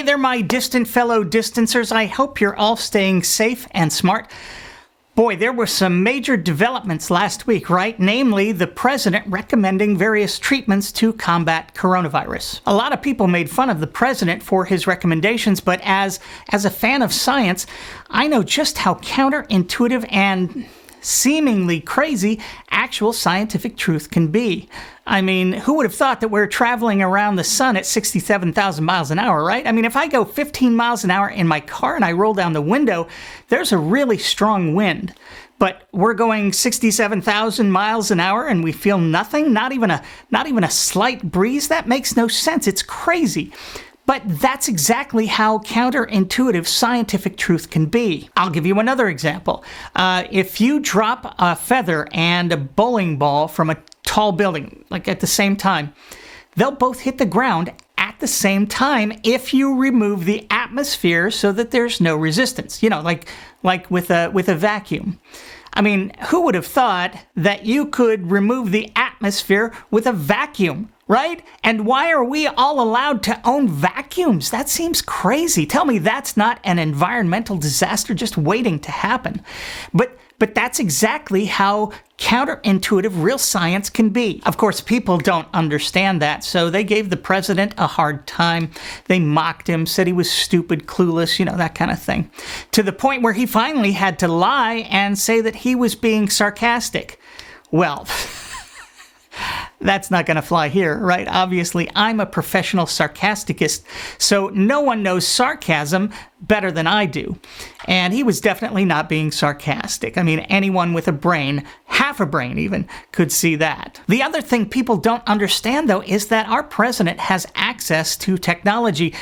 there, my distant fellow distancers. I hope you're all staying safe and smart. Boy, there were some major developments last week, right? Namely, the president recommending various treatments to combat coronavirus. A lot of people made fun of the president for his recommendations, but as a fan of science, I know just how counterintuitive and seemingly crazy actual scientific truth can be. I mean, who would have thought that we're traveling around the sun at 67,000 miles an hour, right? I mean, if I go 15 miles an hour in my car and I roll down the window, there's a really strong wind. But we're going 67,000 miles an hour and we feel nothing, not even a slight breeze. That makes no sense. It's crazy. But that's exactly how counterintuitive scientific truth can be. I'll give you another example. If you drop a feather and a bowling ball from a tall building, like at the same time, they'll both hit the ground at the same time if you remove the atmosphere so that there's no resistance. You know, like with a vacuum. I mean, who would have thought that you could remove the atmosphere with a vacuum, right? And why are we all allowed to own vacuums? That seems crazy. Tell me that's not an environmental disaster just waiting to happen. But that's exactly how counterintuitive real science can be. Of course, people don't understand that, so they gave the president a hard time. They mocked him, said he was stupid, clueless, you know, that kind of thing. To the point where he finally had to lie and say that he was being sarcastic. Well, that's not going to fly here, right? Obviously, I'm a professional sarcasticist, so no one knows sarcasm better than I do. And he was definitely not being sarcastic. I mean, anyone with a brain, half a brain even, could see that. The other thing people don't understand, though, is that our president has access to technology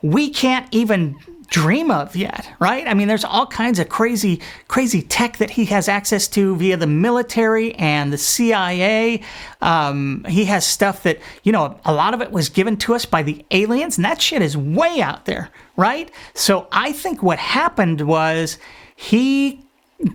we can't even dream of yet, right? I mean, there's all kinds of crazy tech that he has access to via the military and the CIA. He has stuff that, you know, a lot of it was given to us by the aliens, and that shit is way out there, right? So I think what happened was he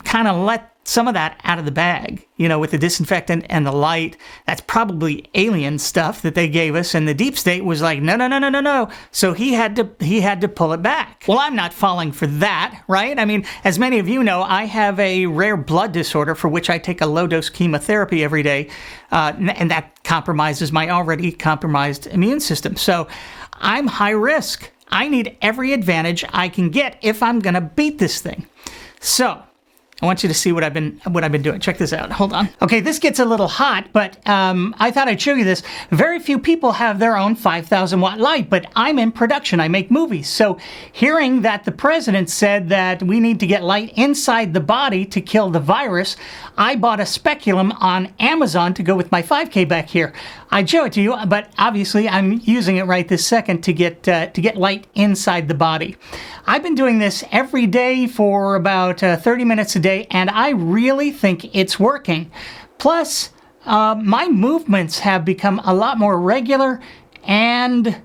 kind of let some of that out of the bag, you know, with the disinfectant and the light. That's probably alien stuff that they gave us, and the deep state was like, no. So he had to pull it back. Well, I'm not falling for that, right? I mean, as many of you know, I have a rare blood disorder for which I take a low-dose chemotherapy every day, and that compromises my already compromised immune system. So I'm high risk. I need every advantage I can get if I'm going to beat this thing. So I want you to see what I've been doing. Check this out. Hold on. Okay, this gets a little hot, but I thought I'd show you this. Very few people have their own 5,000 watt light, but I'm in production. I make movies. So hearing that the president said that we need to get light inside the body to kill the virus, I bought a speculum on Amazon to go with my 5K back here. I'd show it to you, but obviously I'm using it right this second to get light inside the body. I've been doing this every day for about 30 minutes a day, and I really think it's working. Plus, my movements have become a lot more regular and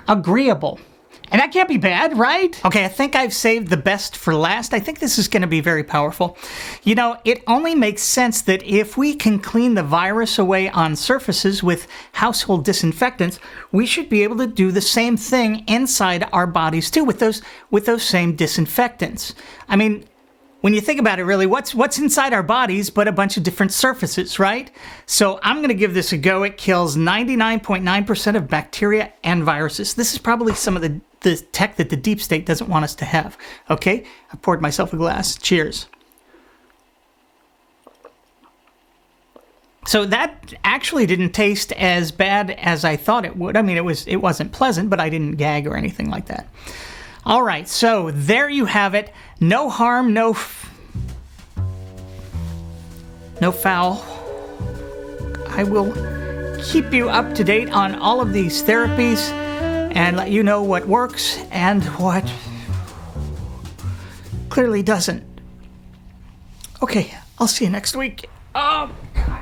agreeable. And that can't be bad, right? Okay, I think I've saved the best for last. I think this is going to be very powerful. You know, it only makes sense that if we can clean the virus away on surfaces with household disinfectants, we should be able to do the same thing inside our bodies too with those same disinfectants. I mean, when you think about it, really, what's inside our bodies but a bunch of different surfaces, right? So I'm going to give this a go. It kills 99.9% of bacteria and viruses. This is probably some of the tech that the deep state doesn't want us to have. Okay, I poured myself a glass. Cheers. So that actually didn't taste as bad as I thought it would. I mean, it wasn't pleasant, but I didn't gag or anything like that. All right, so there you have it. No harm, no foul. I will keep you up to date on all of these therapies and let you know what works and what clearly doesn't. Okay, I'll see you next week. Oh, God.